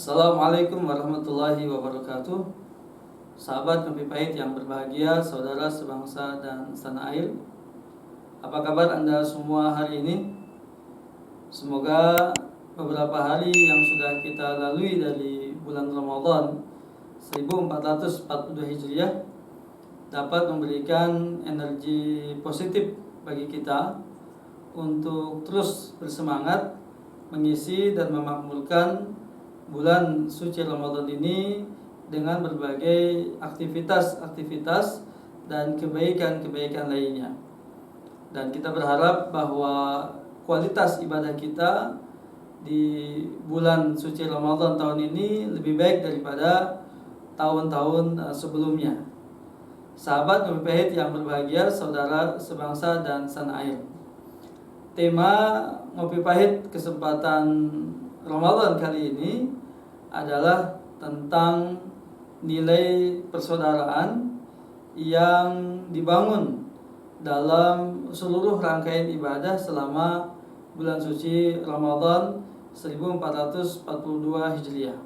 Assalamualaikum warahmatullahi wabarakatuh. Sahabat Kopi Pahit yang berbahagia, saudara sebangsa dan setanah air. Apa kabar Anda semua hari ini? Semoga beberapa hari yang sudah kita lalui dari bulan Ramadan 1442 Hijriah dapat memberikan energi positif bagi kita untuk terus bersemangat mengisi dan memakmurkan bulan suci Ramadan ini dengan berbagai aktivitas-aktivitas dan kebaikan-kebaikan lainnya. Dan kita berharap bahwa kualitas ibadah kita di bulan suci Ramadan tahun ini lebih baik daripada tahun-tahun sebelumnya. Sahabat Kopi Pahit yang berbahagia, saudara sebangsa dan setanah air. Tema Ngopi Pahit kesempatan Ramadan kali ini adalah tentang nilai persaudaraan yang dibangun dalam seluruh rangkaian ibadah selama bulan suci Ramadan 1442 Hijriah.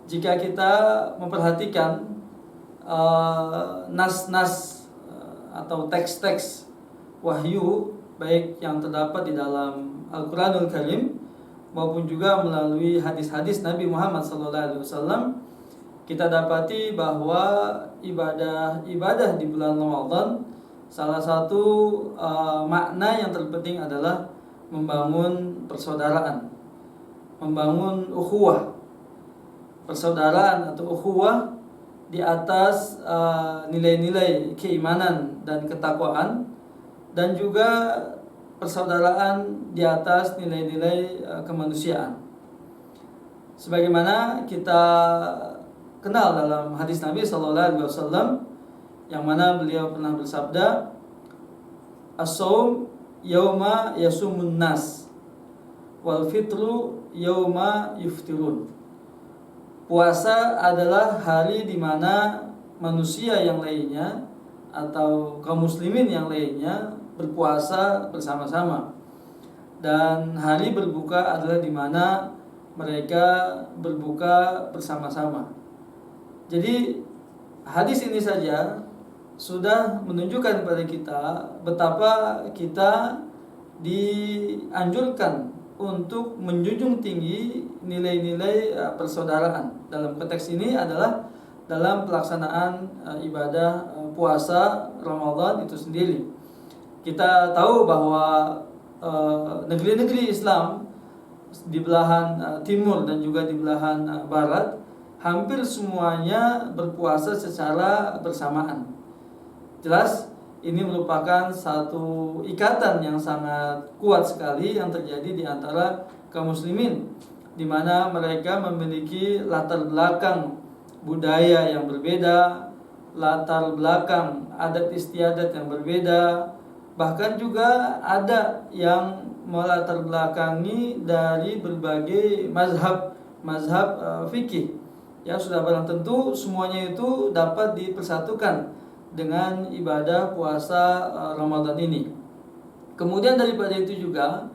Jika kita memperhatikan nas-nas atau teks-teks wahyu baik yang terdapat di dalam Al-Quranul Karim maupun juga melalui hadis-hadis Nabi Muhammad SAW, kita dapati bahwa ibadah di bulan Ramadan salah satu makna yang terpenting adalah membangun persaudaraan, membangun ukhuwah. Persaudaraan atau ukhuwah di atas nilai-nilai keimanan dan ketakwaan, dan juga persaudaraan di atas nilai-nilai kemanusiaan. Sebagaimana kita kenal dalam hadis Nabi SAW, yang mana beliau pernah bersabda, as-shaum yauma yasumun nas wal fitru yauma yuftirun. Puasa adalah hari di mana manusia yang lainnya atau kaum muslimin yang lainnya berpuasa bersama-sama, dan hari berbuka adalah di mana mereka berbuka bersama-sama. Jadi hadis ini saja sudah menunjukkan kepada kita betapa kita dianjurkan untuk menjunjung tinggi nilai-nilai persaudaraan. Dalam konteks ini adalah dalam pelaksanaan ibadah puasa Ramadan itu sendiri. Kita tahu bahwa negeri-negeri Islam di belahan timur dan juga di belahan barat hampir semuanya berpuasa secara bersamaan. Jelas ini merupakan satu ikatan yang sangat kuat sekali yang terjadi di antara kaum muslimin, di mana mereka memiliki latar belakang budaya yang berbeda, latar belakang adat istiadat yang berbeda, bahkan juga ada yang melatar belakangi dari berbagai mazhab fikih. Ya, sudah barang tentu semuanya itu dapat dipersatukan dengan ibadah puasa Ramadan ini. Kemudian daripada itu juga,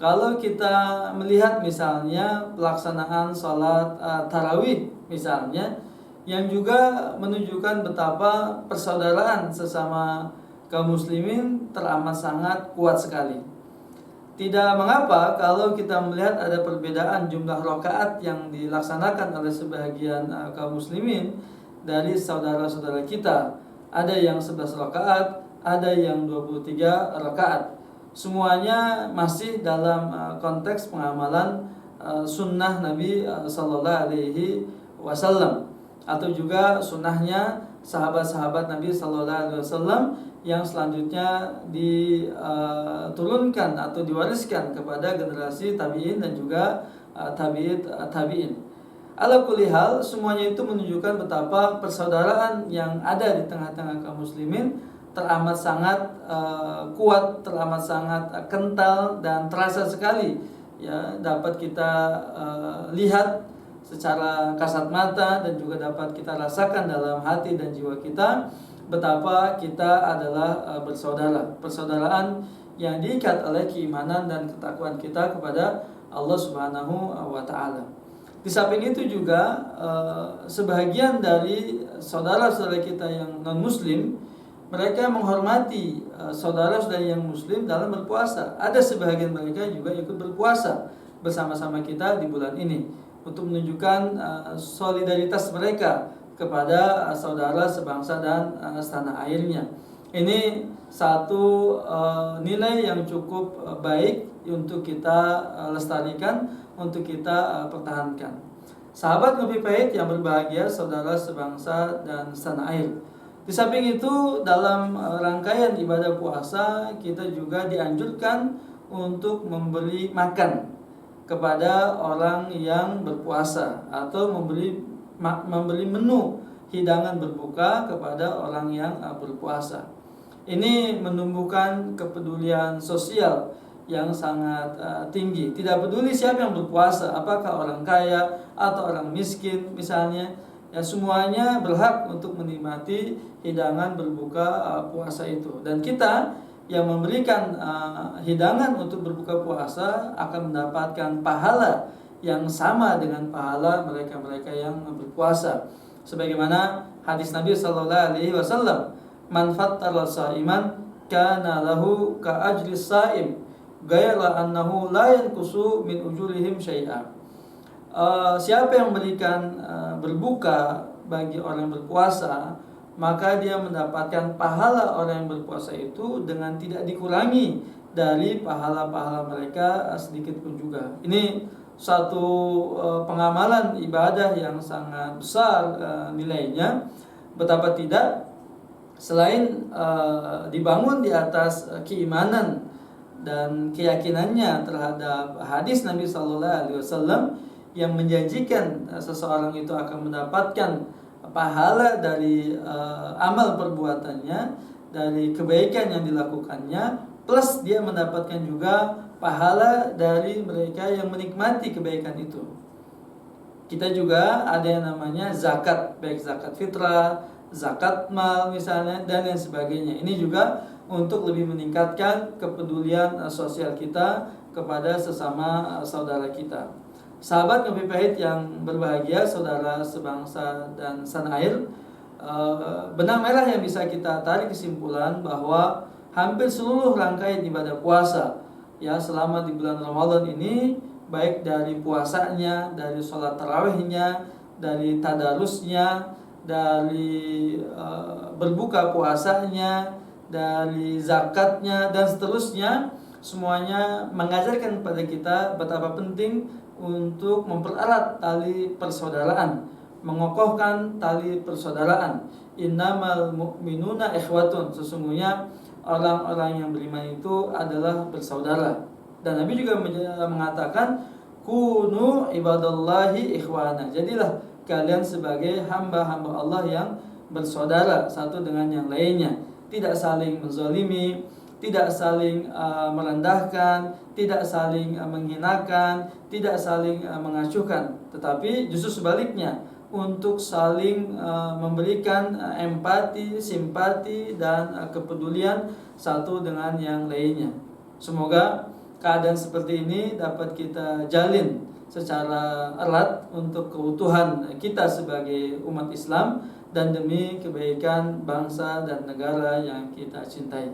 kalau kita melihat misalnya pelaksanaan sholat tarawih misalnya, yang juga menunjukkan betapa persaudaraan sesama kaum muslimin teramat sangat kuat sekali. Tidak mengapa kalau kita melihat ada perbedaan jumlah rakaat yang dilaksanakan oleh sebagian kaum muslimin dari saudara-saudara kita. Ada yang 11 rakaat, ada yang 23 rakaat. Semuanya masih dalam konteks pengamalan sunnah Nabi sallallahu alaihi wasallam, atau juga sunnahnya sahabat-sahabat Nabi sallallahu alaihi wasallam yang selanjutnya diturunkan atau diwariskan kepada generasi tabi'in dan juga tabi'in. Ala kulli hal, semuanya itu menunjukkan betapa persaudaraan yang ada di tengah-tengah kaum muslimin teramat sangat kuat, teramat sangat kental dan terasa sekali. Ya, dapat kita lihat secara kasat mata dan juga dapat kita rasakan dalam hati dan jiwa kita betapa kita adalah bersaudara. Persaudaraan yang diikat oleh keimanan dan ketakwaan kita kepada Allah Subhanahu wa taala. Di samping itu juga sebahagian dari saudara-saudara kita yang non-muslim, mereka menghormati saudara-saudara yang muslim dalam berpuasa. Ada sebahagian mereka juga ikut berpuasa bersama-sama kita di bulan ini untuk menunjukkan solidaritas mereka kepada saudara sebangsa dan setanah airnya. Ini satu nilai yang cukup baik untuk kita lestarikan, untuk kita pertahankan. Sahabat Ngopi Pahit yang berbahagia, saudara sebangsa dan setanah air. Di samping itu, dalam rangkaian ibadah puasa, kita juga dianjurkan untuk memberi makan kepada orang yang berpuasa atau memberi menu hidangan berbuka kepada orang yang berpuasa. Ini menumbuhkan kepedulian sosial yang sangat tinggi. Tidak peduli siapa yang berpuasa, apakah orang kaya atau orang miskin misalnya, ya semuanya berhak untuk menikmati hidangan berbuka puasa itu. Dan kita yang memberikan hidangan untuk berbuka puasa akan mendapatkan pahala yang sama dengan pahala mereka-mereka yang berpuasa. Sebagaimana hadis Nabi sallallahu alaihi wasallam, "Man fattara sha'iman kana lahu ka ajri sha'im, ghaira annahu la yanqusu min ujurihim syai'a." Siapa yang memberikan berbuka bagi orang yang berpuasa, maka dia mendapatkan pahala orang yang berpuasa itu dengan tidak dikurangi dari pahala-pahala mereka sedikit pun juga. Ini satu pengamalan ibadah yang sangat besar nilainya. Betapa tidak, selain dibangun di atas keimanan dan keyakinannya terhadap hadis Nabi Sallallahu Alaihi Wasallam yang menjanjikan seseorang itu akan mendapatkan pahala dari amal perbuatannya, dari kebaikan yang dilakukannya, plus dia mendapatkan juga pahala dari mereka yang menikmati kebaikan itu. Kita juga ada yang namanya zakat, baik zakat fitrah, zakat mal misalnya, dan lain sebagainya. Ini juga untuk lebih meningkatkan kepedulian sosial kita kepada sesama saudara kita. Sahabat Ngopi Pahit yang berbahagia, saudara sebangsa dan setanah air, benang merah yang bisa kita tarik kesimpulan bahwa hampir seluruh rangkaian ibadah puasa ya selama di bulan Ramadan ini, baik dari puasanya, dari sholat tarawihnya, dari tadarusnya, dari berbuka puasanya, dari zakatnya, dan seterusnya, semuanya mengajarkan kepada kita betapa penting untuk mempererat tali persaudaraan, mengokohkan tali persaudaraan. Innamal mu'minuna ikhwatun, sesungguhnya orang-orang yang beriman itu adalah bersaudara. Dan Nabi juga mengatakan, kunu ibadallahi ikhwana, jadilah kalian sebagai hamba-hamba Allah yang bersaudara satu dengan yang lainnya, tidak saling menzalimi, tidak saling merendahkan, tidak saling menghinakan, tidak saling mengacuhkan, tetapi justru sebaliknya, untuk saling memberikan empati, simpati, dan kepedulian satu dengan yang lainnya. Semoga keadaan seperti ini dapat kita jalin secara erat untuk keutuhan kita sebagai umat Islam dan demi kebaikan bangsa dan negara yang kita cintai.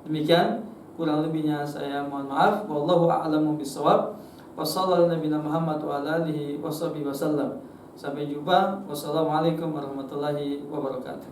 Demikian, kurang lebihnya saya mohon maaf. Wallahu a'lamu bishawab. Wassallallahu nabiyana Muhammad wa ala alihi wasallam. Sampai jumpa. Wassalamualaikum warahmatullahi wabarakatuh.